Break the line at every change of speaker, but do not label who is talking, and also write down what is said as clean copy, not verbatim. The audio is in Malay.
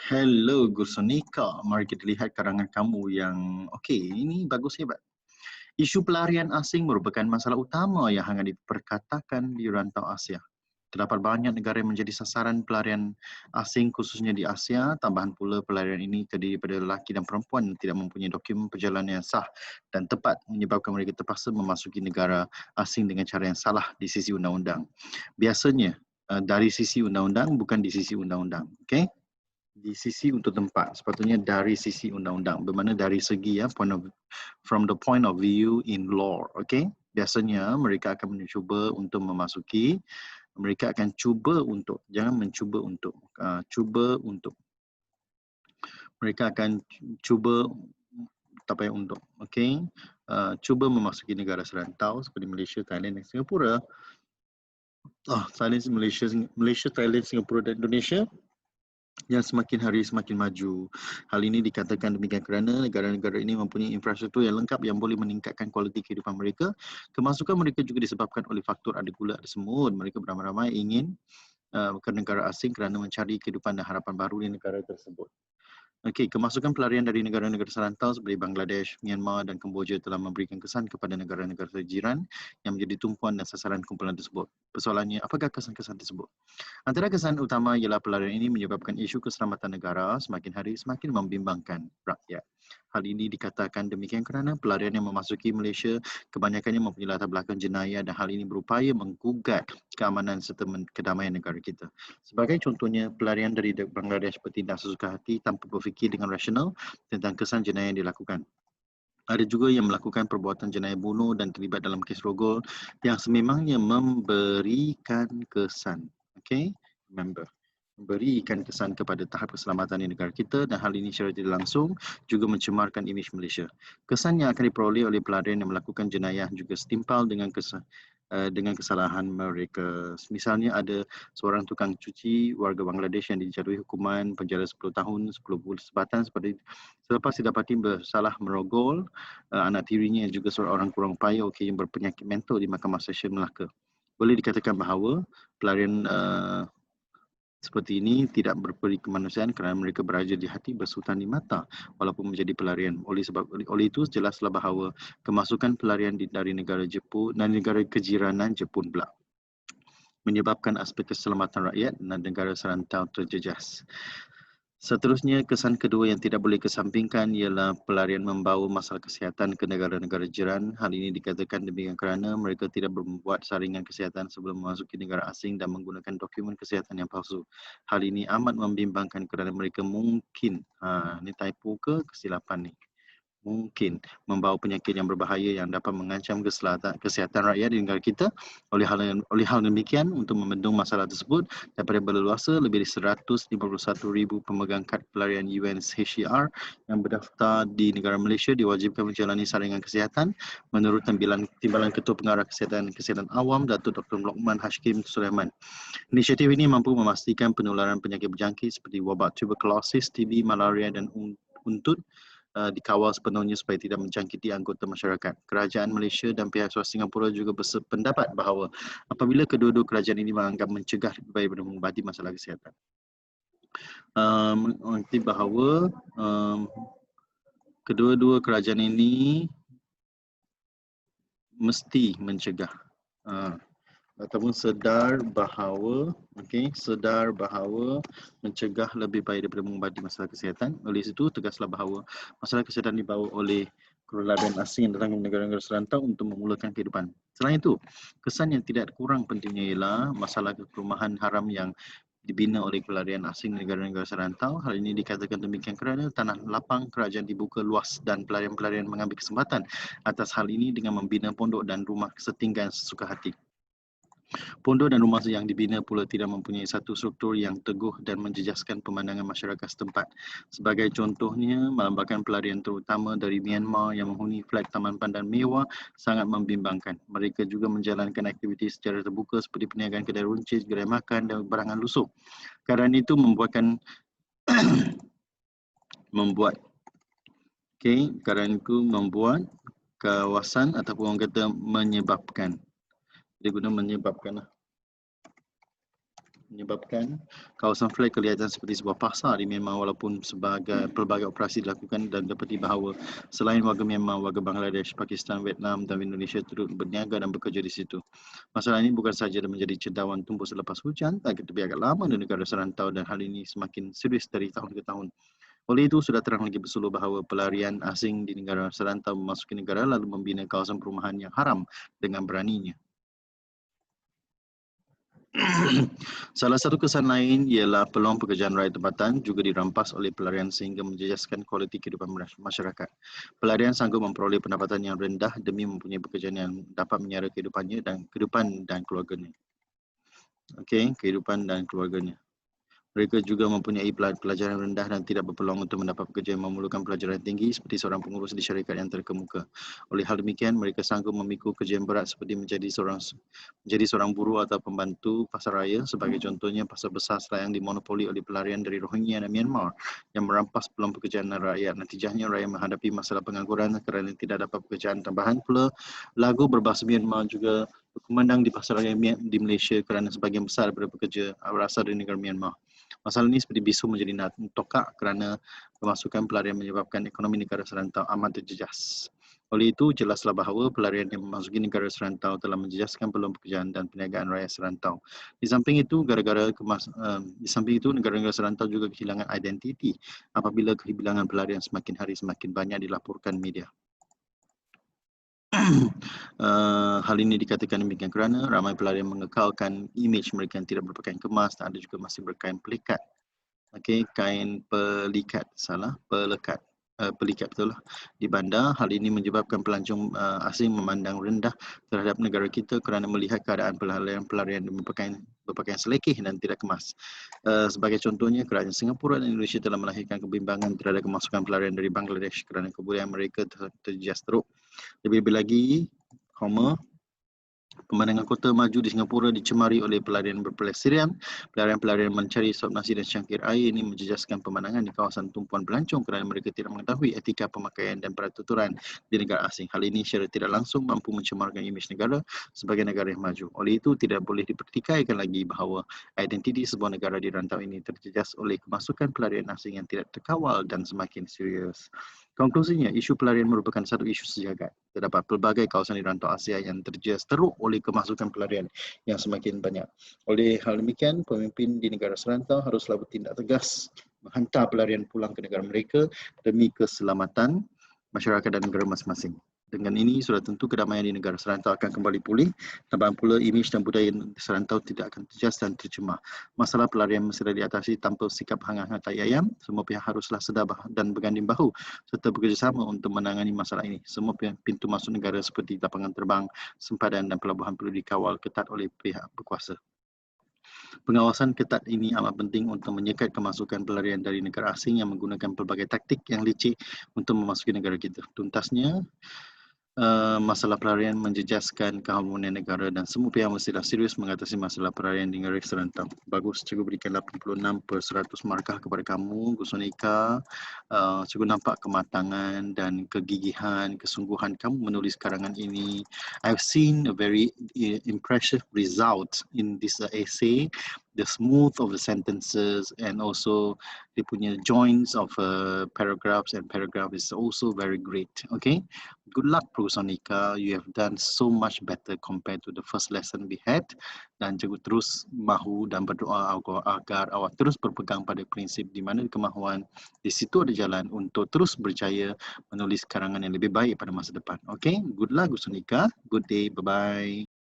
Hello Gursonika, mari kita lihat karangan kamu yang okey, ini bagus hebat. Isu pelarian asing merupakan masalah utama yang hangat diperkatakan di rantau Asia. Terdapat banyak negara yang menjadi sasaran pelarian asing khususnya di Asia. Tambahan pula pelarian ini terdiri pada lelaki dan perempuan yang tidak mempunyai dokumen perjalanan yang sah dan tepat menyebabkan mereka terpaksa memasuki negara asing dengan cara yang salah di sisi undang-undang. Biasanya dari sisi undang-undang bukan di sisi undang-undang. Okey? Di sisi untuk tempat, sepatutnya dari sisi undang-undang, bermakna dari segi from the point of view in law, okay? Biasanya mereka akan mencuba untuk memasuki, mereka akan cuba untuk, jangan mencuba untuk, cuba untuk. Mereka akan cuba, tak payah untuk, okay? Cuba memasuki negara serantau seperti Malaysia, Thailand dan Singapura. Malaysia, Thailand, Singapura dan Indonesia yang semakin hari semakin maju. Hal ini dikatakan demikian kerana negara-negara ini mempunyai infrastruktur yang lengkap yang boleh meningkatkan kualiti kehidupan mereka. Kemasukan mereka juga disebabkan oleh faktor ada gula ada semut. Mereka beramai-ramai ingin ke negara asing kerana mencari kehidupan dan harapan baru di negara tersebut. Okey, kemasukan pelarian dari negara-negara serantau seperti Bangladesh, Myanmar dan Kemboja telah memberikan kesan kepada negara-negara jiran yang menjadi tumpuan dan sasaran kumpulan tersebut. Persoalannya, apakah kesan-kesan tersebut? Antara kesan utama ialah pelarian ini menyebabkan isu keselamatan negara semakin hari semakin membimbangkan rakyat. Hal ini dikatakan demikian kerana pelarian yang memasuki Malaysia kebanyakannya mempunyai latar belakang jenayah dan hal ini berupaya menggugat keamanan serta kedamaian negara kita. Sebagai contohnya, pelarian dari Bangladesh bertindak sesuka hati tanpa berfikir dengan rasional tentang kesan jenayah yang dilakukan. Ada juga yang melakukan perbuatan jenayah bunuh dan terlibat dalam kes rogol yang sememangnya memberikan kesan. Okay? Remember, memberikan kesan kepada tahap keselamatan di negara kita dan hal ini secara tidak langsung juga mencemarkan imej Malaysia. Kesan yang akan diperoleh oleh pelarian yang melakukan jenayah juga setimpal dengan kesalahan mereka. Misalnya ada seorang tukang cuci warga Bangladesh yang dijatuhi hukuman penjara 10 tahun, 10 bulan sebatan selepas didapati bersalah merogol anak tirinya yang juga seorang kurang upaya yang berpenyakit mental di Mahkamah Session Melaka. Boleh dikatakan bahawa pelarian seperti ini tidak berperi kemanusiaan kerana mereka beraja di hati bersultan di mata walaupun menjadi pelarian. Oleh itu jelaslah bahawa kemasukan pelarian dari negara Jepun dan negara kejiranan Jepun pula menyebabkan aspek keselamatan rakyat dan negara serantau terjejas. Seterusnya, kesan kedua yang tidak boleh kesampingkan ialah pelarian membawa masalah kesihatan ke negara-negara jiran. Hal ini dikatakan demikian kerana mereka tidak membuat saringan kesihatan sebelum memasuki negara asing dan menggunakan dokumen kesihatan yang palsu. Hal ini amat membimbangkan kerana mereka mungkin, ni typo ke kesilapan ni? Mungkin membawa penyakit yang berbahaya yang dapat mengancam kesihatan rakyat di negara kita. Oleh hal demikian, untuk membendung masalah tersebut, daripada berleluasa lebih dari 151,000 pemegang kad pelarian UNHCR yang berdaftar di negara Malaysia diwajibkan menjalani saringan kesihatan menurut Timbalan Ketua Pengarah Kesihatan Awam, Datuk Dr. Lokman Hashkim Sulaiman. Inisiatif ini mampu memastikan penularan penyakit berjangkit seperti wabak tuberkulosis, TB, malaria dan untut dikawal sepenuhnya supaya tidak menjangkiti anggota masyarakat. Kerajaan Malaysia dan pihak swasta Singapura juga bersependapat bahawa apabila kedua-dua kerajaan ini menganggap mencegah lebih baik daripada mengubati masalah kesihatan. Mengerti bahawa kedua-dua kerajaan ini mesti mencegah ataupun sedar bahawa mencegah lebih baik daripada mengubati masalah kesihatan. Oleh itu, tegaslah bahawa masalah kesihatan dibawa oleh pelarian asing yang datang ke negara-negara serantau untuk memulakan kehidupan. Selain itu, kesan yang tidak kurang pentingnya ialah masalah perumahan haram yang dibina oleh pelarian asing negara-negara serantau. Hal ini dikatakan demikian kerana tanah lapang kerajaan dibuka luas dan pelarian-pelarian mengambil kesempatan atas hal ini dengan membina pondok dan rumah setinggan sesuka hati. Pondok dan rumah yang dibina pula tidak mempunyai satu struktur yang teguh dan menjejaskan pemandangan masyarakat setempat. Sebagai contohnya, melambangkan pelarian terutama dari Myanmar yang menghuni flat taman pandan mewah sangat membimbangkan. Mereka juga menjalankan aktiviti secara terbuka seperti perniagaan kedai runcit, gerai makan dan barangan lusuh. Kerana itu membuat kawasan ataupun orang kata menyebabkan. Dia guna menyebabkan. menyebabkan kawasan flat kelihatan seperti sebuah pasar di Myanmar walaupun pelbagai operasi dilakukan dan dapati bahawa selain warga Myanmar, warga Bangladesh, Pakistan, Vietnam dan Indonesia turut berniaga dan bekerja di situ. Masalah ini bukan sahaja menjadi cendawan tumbuh selepas hujan, tetapi agak lama di negara serantau dan hal ini semakin serius dari tahun ke tahun. Oleh itu, sudah terang lagi bersuluh bahawa pelarian asing di negara serantau memasuki negara lalu membina kawasan perumahan yang haram dengan beraninya. Salah satu kesan lain ialah peluang pekerjaan rakyat tempatan juga dirampas oleh pelarian sehingga menjejaskan kualiti kehidupan masyarakat. Pelarian sanggup memperoleh pendapatan yang rendah demi mempunyai pekerjaan yang dapat menyara kehidupannya dan kehidupan dan keluarganya. Okey, kehidupan dan keluarganya. Mereka juga mempunyai pelajaran rendah dan tidak berpeluang untuk mendapat pekerjaan yang memerlukan pelajaran tinggi seperti seorang pengurus di syarikat yang terkemuka. Oleh hal demikian, mereka sanggup memikul kerja yang berat seperti menjadi seorang buruh atau pembantu pasar raya. Sebagai contohnya, pasar besar Selayang dimonopoli oleh pelarian dari Rohingya dan Myanmar yang merampas peluang pekerjaan rakyat. Natijahnya, rakyat menghadapi masalah pengangguran kerana tidak dapat pekerjaan tambahan. Pula, lagu berbahasa Myanmar juga berkumandang di pasar raya di Malaysia kerana sebahagian besar daripada pekerja berasal dari negara Myanmar. Masalah ini seperti bisu menjadi tokak kerana pemasukan pelarian menyebabkan ekonomi negara serantau amat terjejas. Oleh itu, jelaslah bahawa pelarian yang memasuki negara serantau telah menjejaskan peluang pekerjaan dan perniagaan rakyat serantau. Di samping itu, negara-negara serantau juga kehilangan identiti apabila kehilangan pelarian semakin hari semakin banyak dilaporkan media. Hal ini dikatakan demikian kerana ramai pelarian mengekalkan imej mereka yang tidak berpakaian kemas dan ada juga masih berkain pelikat. Okey, kain pelikat betul lah di bandar. Hal ini menyebabkan pelancong asing memandang rendah terhadap negara kita kerana melihat keadaan pelarian berpakaian selekeh dan tidak kemas. Sebagai contohnya, kerajaan Singapura dan Indonesia telah melahirkan kebimbangan terhadap kemasukan pelarian dari Bangladesh kerana kebudayaan mereka terjejas teruk. Lebih-lebih lagi, pemandangan kota maju di Singapura dicemari oleh pelarian berpelesirian. Pelarian-pelarian mencari sop nasi dan cangkir air ini menjejaskan pemandangan di kawasan tumpuan pelancong kerana mereka tidak mengetahui etika pemakaian dan peraturan di negara asing. Hal ini secara tidak langsung mampu mencemarkan imej negara sebagai negara yang maju. Oleh itu, tidak boleh dipertikaikan lagi bahawa identiti sebuah negara di rantau ini terjejas oleh kemasukan pelarian asing yang tidak terkawal dan semakin serius. Konklusinya, isu pelarian merupakan satu isu sejagat. Terdapat pelbagai kawasan di rantau Asia yang terjejas teruk oleh kemasukan pelarian yang semakin banyak. Oleh hal demikian, pemimpin di negara serantau haruslah bertindak tegas menghantar pelarian pulang ke negara mereka demi keselamatan masyarakat dan negara masing-masing. Dengan ini, sudah tentu kedamaian di negara serantau akan kembali pulih, tambahan pula imej dan budaya serantau tidak akan terjejas dan tercemar. Masalah pelarian mesti diatasi tanpa sikap hangat-hangat tai ayam. Semua pihak haruslah sedar dan berganding bahu serta bekerjasama untuk menangani masalah ini. Semua pintu masuk negara seperti lapangan terbang, sempadan dan pelabuhan perlu dikawal ketat oleh pihak berkuasa. Pengawasan ketat ini amat penting untuk menyekat kemasukan pelarian dari negara asing yang menggunakan pelbagai taktik yang licik untuk memasuki negara kita. Tuntasnya, masalah pelarian menjejaskan keharmonian negara dan semua pihak mestilah serius mengatasi masalah pelarian di negara serantau. Bagus, cikgu berikan 86/100 markah kepada kamu, Gusonika. Cikgu nampak kematangan dan kegigihan, kesungguhan kamu menulis karangan ini. I've seen a very impressive result in this essay. The smooth of the sentences and also dia punya joins of paragraphs and paragraph is also very great. Okay, good luck Prosonika. You have done so much better compared to the first lesson we had. Dan cikgu terus mahu dan berdoa agar awak terus berpegang pada prinsip di mana kemahuan di situ ada jalan untuk terus berjaya menulis karangan yang lebih baik pada masa depan. Okay, good luck Prosonika. Good day. Bye bye.